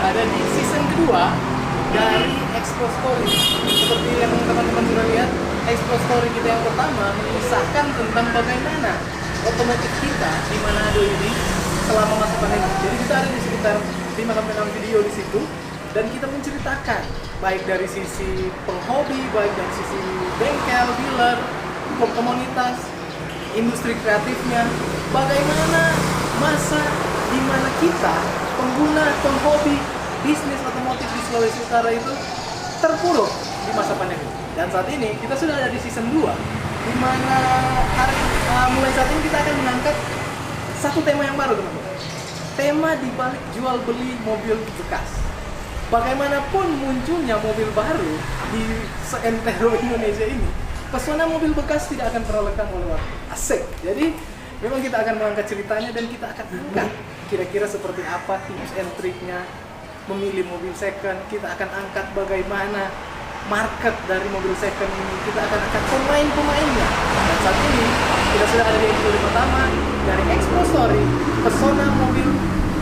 ada di season kedua dari Expo Story. Seperti yang teman-teman sudah lihat, Expo Story kita yang pertama mengisahkan tentang bagaimana otomotif kita di Manado ini selama masa pandemi. Jadi kita ada di sekitar 5-6 video di situ dan kita menceritakan baik dari sisi penghobi, baik dari sisi bengkel, dealer, komunitas, industri kreatifnya, bagaimana masa di mana kita pengguna, penghobi bisnis otomotif di Sulawesi Utara itu terpuruk di masa pandemi. Dan saat ini kita sudah ada di season 2 di mana mulai saat ini kita akan mengangkat satu tema yang baru, teman-teman. Tema di balik jual beli mobil bekas. Bagaimanapun munculnya mobil baru di seantero Indonesia ini, pesona mobil bekas tidak akan pernah lekang oleh waktu. Asik. Jadi memang kita akan mengangkat ceritanya dan kita akan angkat kira-kira seperti apa tips and triknya memilih mobil second. Kita akan angkat bagaimana market dari mobil second ini. Kita akan angkat pemain-pemainnya. Dan saat ini kita sudah ada di episode pertama dari Expo Story,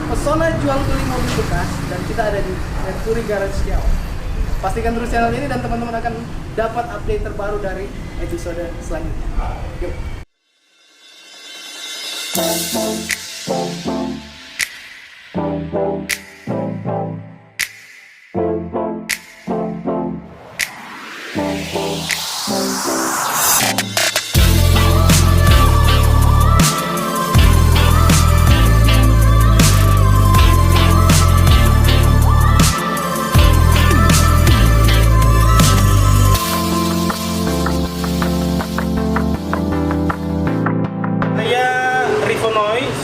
pesona jual beli mobil bekas, dan kita ada di Mercury Garage Kiawan. Pastikan terus channel ini dan teman-teman akan dapat update terbaru dari episode selanjutnya. Yuk.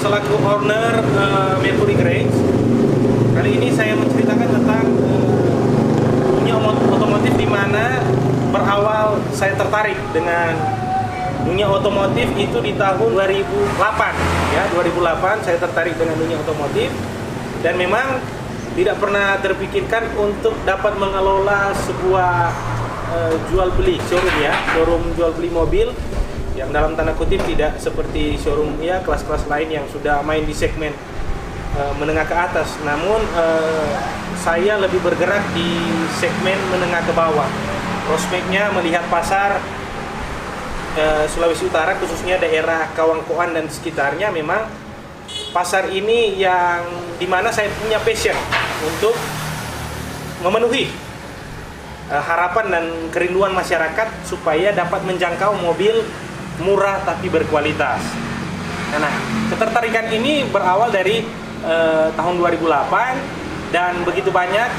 Selaku owner Mercury Garage, kali ini saya menceritakan tentang dunia otomotif di mana berawal saya tertarik dengan dunia otomotif itu di tahun 2008 ya, 2008 saya tertarik dengan dunia otomotif dan memang tidak pernah terpikirkan untuk dapat mengelola sebuah jual beli showroom ya, showroom jual beli mobil yang dalam tanda kutip tidak seperti showroom ya kelas-kelas lain yang sudah main di segmen menengah ke atas. Namun saya lebih bergerak di segmen menengah ke bawah. Prospeknya melihat pasar Sulawesi Utara, khususnya daerah Kawangkoan dan sekitarnya, memang pasar ini yang dimana saya punya passion untuk memenuhi harapan dan kerinduan masyarakat supaya dapat menjangkau mobil murah tapi berkualitas. Nah, ketertarikan ini berawal dari tahun 2008 dan begitu banyak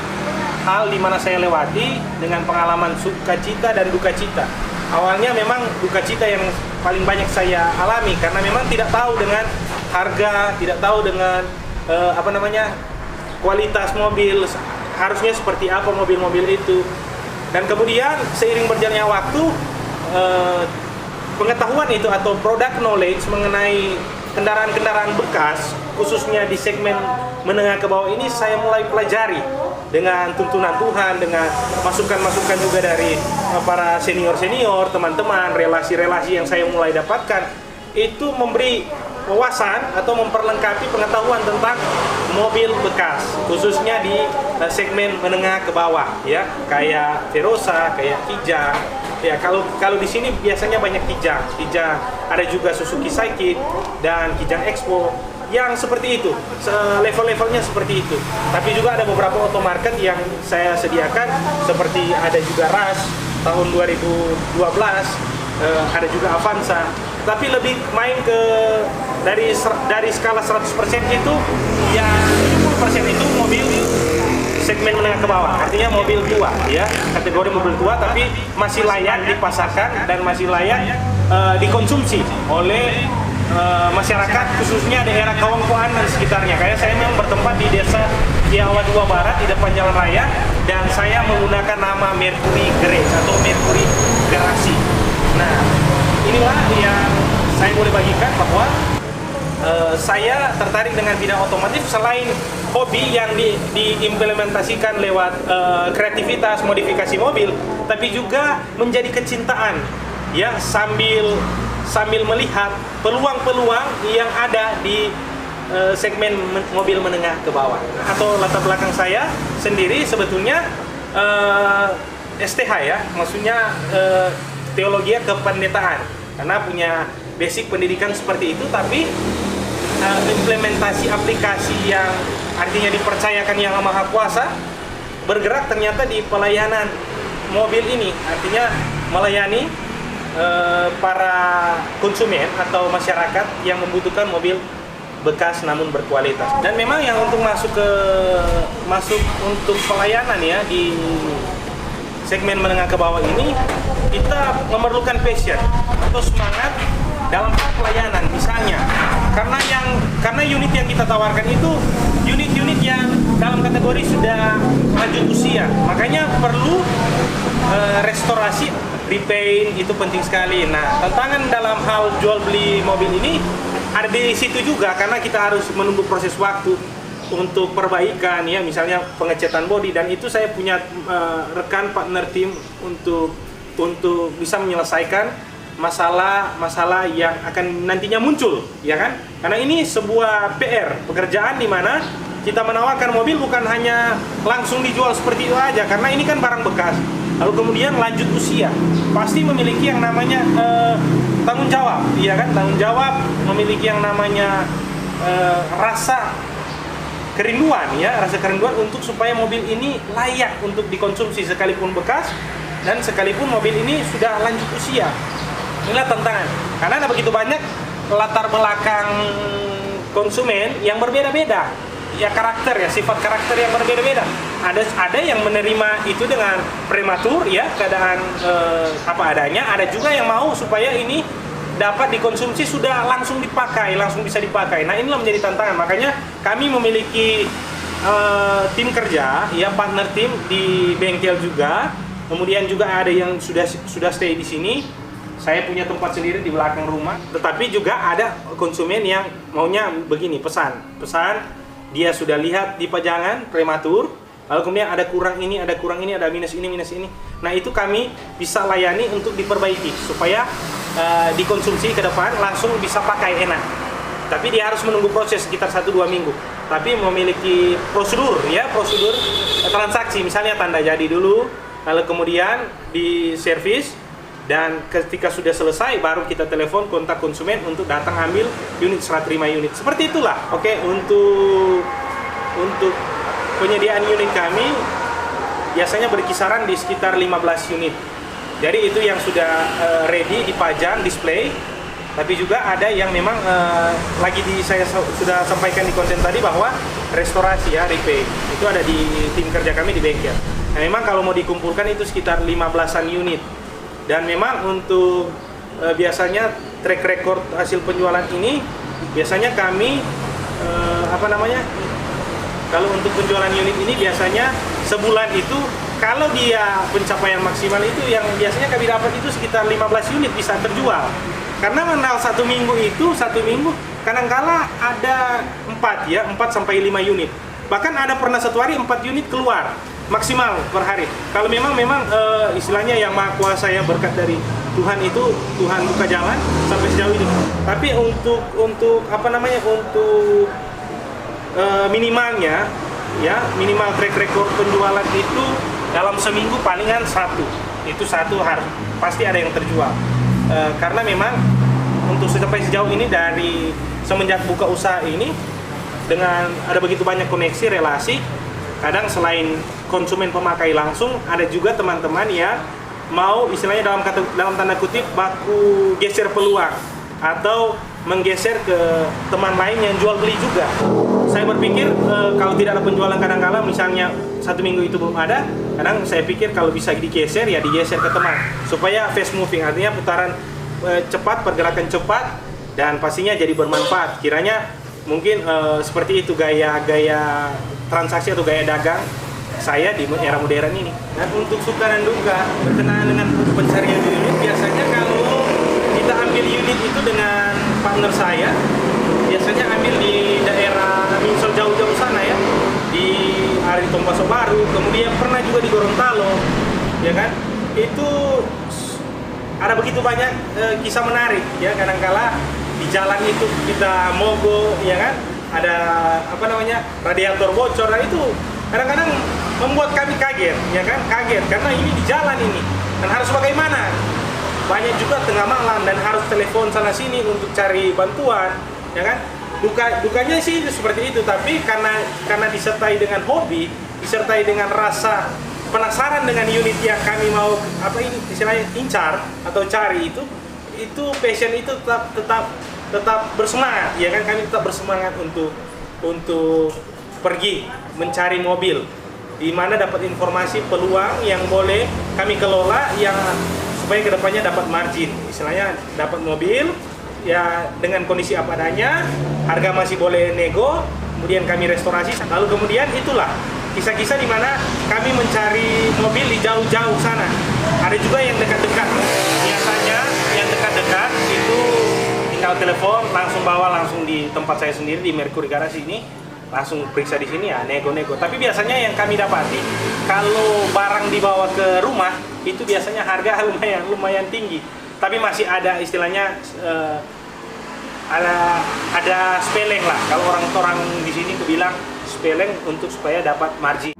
hal di mana saya lewati dengan pengalaman sukacita dan duka cita. Awalnya memang duka cita yang paling banyak saya alami karena memang tidak tahu dengan harga, tidak tahu dengan kualitas mobil, harusnya seperti apa mobil-mobil itu. Dan kemudian seiring berjalannya waktu pengetahuan itu atau product knowledge mengenai kendaraan-kendaraan bekas khususnya di segmen menengah ke bawah ini saya mulai pelajari dengan tuntunan Tuhan, dengan masukan-masukan juga dari para senior-senior, teman-teman, relasi-relasi yang saya mulai dapatkan itu memberi wawasan atau memperlengkapi pengetahuan tentang mobil bekas khususnya di segmen menengah ke bawah ya, kayak Verosa, kayak Kijang. Ya, kalau di sini biasanya banyak Kijang, ada juga Suzuki Saikit dan Kijang Expo yang seperti itu, level-levelnya seperti itu. Tapi juga ada beberapa automarket yang saya sediakan seperti ada juga RAS tahun 2012, ada juga Avanza. Tapi lebih main ke dari skala 100% itu ya 70% itu mobil segmen menengah ke bawah, artinya mobil tua ya, kategori mobil tua tapi masih layak dipasarkan dan masih layak dikonsumsi oleh masyarakat khususnya daerah Kawangkoan dan sekitarnya. Kayak saya memang bertempat di desa Kiawa 2 Barat di depan Jalan Raya dan saya menggunakan nama Mercury Garage atau Mercury Garasi. Nah, inilah yang saya boleh bagikan bahwa saya tertarik dengan bidang otomotif selain hobi yang diimplementasikan lewat kreativitas modifikasi mobil, tapi juga menjadi kecintaan ya, sambil melihat peluang-peluang yang ada di segmen mobil menengah ke bawah. Atau latar belakang saya sendiri sebetulnya STH ya, maksudnya teologi kependetaan, karena punya basic pendidikan seperti itu, tapi implementasi aplikasi yang artinya dipercayakan Yang Maha Kuasa bergerak ternyata di pelayanan mobil ini, artinya melayani para konsumen atau masyarakat yang membutuhkan mobil bekas namun berkualitas. Dan memang yang untuk masuk untuk pelayanan ya di segmen menengah ke bawah ini, kita memerlukan passion atau semangat dalam hal pelayanan misalnya. Karena unit yang kita tawarkan itu unit-unit yang dalam kategori sudah lanjut usia, makanya perlu restorasi, repaint, itu penting sekali. Nah, tantangan dalam hal jual beli mobil ini ada di situ juga, karena kita harus menunggu proses waktu untuk perbaikan ya, misalnya pengecatan bodi, dan itu saya punya rekan partner tim untuk bisa menyelesaikan masalah yang akan nantinya muncul, ya kan? Karena ini sebuah PR, pekerjaan di mana kita menawarkan mobil bukan hanya langsung dijual seperti itu aja, karena ini kan barang bekas. Lalu kemudian lanjut usia, pasti memiliki yang namanya tanggung jawab, ya kan? Tanggung jawab, memiliki yang namanya rasa kerinduan ya, rasa kerinduan untuk supaya mobil ini layak untuk dikonsumsi sekalipun bekas dan sekalipun mobil ini sudah lanjut usia. Inilah tantangan, karena ada begitu banyak latar belakang konsumen yang berbeda-beda, ya karakter ya, sifat karakter yang berbeda-beda. Ada yang menerima itu dengan prematur ya, keadaan apa adanya. Ada juga yang mau supaya ini dapat dikonsumsi sudah langsung dipakai, langsung bisa dipakai. Nah, inilah menjadi tantangan. Makanya kami memiliki tim kerja, ya partner tim di bengkel juga. Kemudian juga ada yang sudah stay di sini. Saya punya tempat sendiri di belakang rumah. Tetapi juga ada konsumen yang maunya begini, pesan dia sudah lihat di pajangan prematur, lalu kemudian ada kurang ini, ada minus ini. Nah, itu kami bisa layani untuk diperbaiki supaya dikonsumsi ke depan langsung bisa pakai enak. Tapi dia harus menunggu proses sekitar 1-2 minggu. Tapi memiliki prosedur transaksi, misalnya tanda jadi dulu, lalu kemudian di servis, dan ketika sudah selesai baru kita telepon kontak konsumen untuk datang ambil unit, serah terima unit. Seperti itulah. Oke, untuk penyediaan unit kami biasanya berkisaran di sekitar 15 unit. Jadi itu yang sudah ready dipajang display. Tapi juga ada yang memang saya sudah sampaikan di konten tadi bahwa restorasi ya, repaint. Itu ada di tim kerja kami di bengkel. Nah, memang kalau mau dikumpulkan itu sekitar 15-an unit. Dan memang untuk biasanya track record hasil penjualan ini biasanya kami kalau untuk penjualan unit ini biasanya sebulan itu kalau dia pencapaian maksimal itu yang biasanya kami dapat itu sekitar 15 unit bisa terjual. Karena mengenal satu minggu kadang-kala ada 4 sampai 5 unit. Bahkan ada pernah satu hari 4 unit keluar maksimal per hari. Kalau memang istilahnya Yang Maha Kuasa ya, berkat dari Tuhan itu, Tuhan buka jalan sampai sejauh ini. Tapi untuk minimalnya ya, minimal track record penjualan itu dalam seminggu palingan satu harus pasti ada yang terjual. Karena memang untuk sampai sejauh ini dari semenjak buka usaha ini dengan ada begitu banyak koneksi relasi, kadang selain konsumen pemakai langsung, ada juga teman-teman yang mau istilahnya dalam tanda kutip baku geser peluang atau menggeser ke teman lain yang jual beli juga. Saya berpikir kalau tidak ada penjualan kadang-kala misalnya 1 minggu itu belum ada, kadang saya pikir kalau bisa digeser ya digeser ke teman supaya fast moving, artinya putaran cepat, pergerakan cepat, dan pastinya jadi bermanfaat. Kiranya mungkin seperti itu gaya transaksi atau gaya dagang saya di era modern ini. Dan untuk suka dan duka berkenaan dengan pencarian unit, biasanya kalau kita ambil unit itu dengan partner saya, biasanya ambil di daerah Minsel jauh-jauh sana ya, di Ari Tombaso Baru, kemudian pernah juga di Gorontalo, ya kan? Itu ada begitu banyak kisah menarik ya, kadangkala di jalan itu kita mogok ya kan, ada apa namanya radiator bocor, dan itu kadang-kadang membuat kami kaget, ya kan, kaget karena ini di jalan ini dan harus bagaimana, banyak juga tengah malam dan harus telepon sana sini untuk cari bantuan, ya kan. Dukanya sih seperti itu, tapi karena disertai dengan hobi, disertai dengan rasa penasaran dengan unit yang kami mau apa ini istilahnya incar atau cari, itu passion itu tetap bersemangat, ya kan. Kami tetap bersemangat untuk pergi mencari mobil di mana dapat informasi peluang yang boleh kami kelola, yang supaya kedepannya dapat margin, istilahnya dapat mobil ya dengan kondisi apa adanya, harga masih boleh nego, kemudian kami restorasi, lalu kemudian itulah kisah-kisah di mana kami mencari mobil di jauh-jauh sana. Ada juga yang dekat-dekat, biasanya yang dekat-dekat itu tinggal telepon, langsung bawa langsung di tempat saya sendiri di Mercury Garage ini, langsung periksa di sini ya nego-nego. Tapi biasanya yang kami dapati kalau barang dibawa ke rumah itu biasanya harga lumayan tinggi. Tapi masih ada istilahnya ada speleng lah. Kalau orang di sini bilang speleng untuk supaya dapat margin.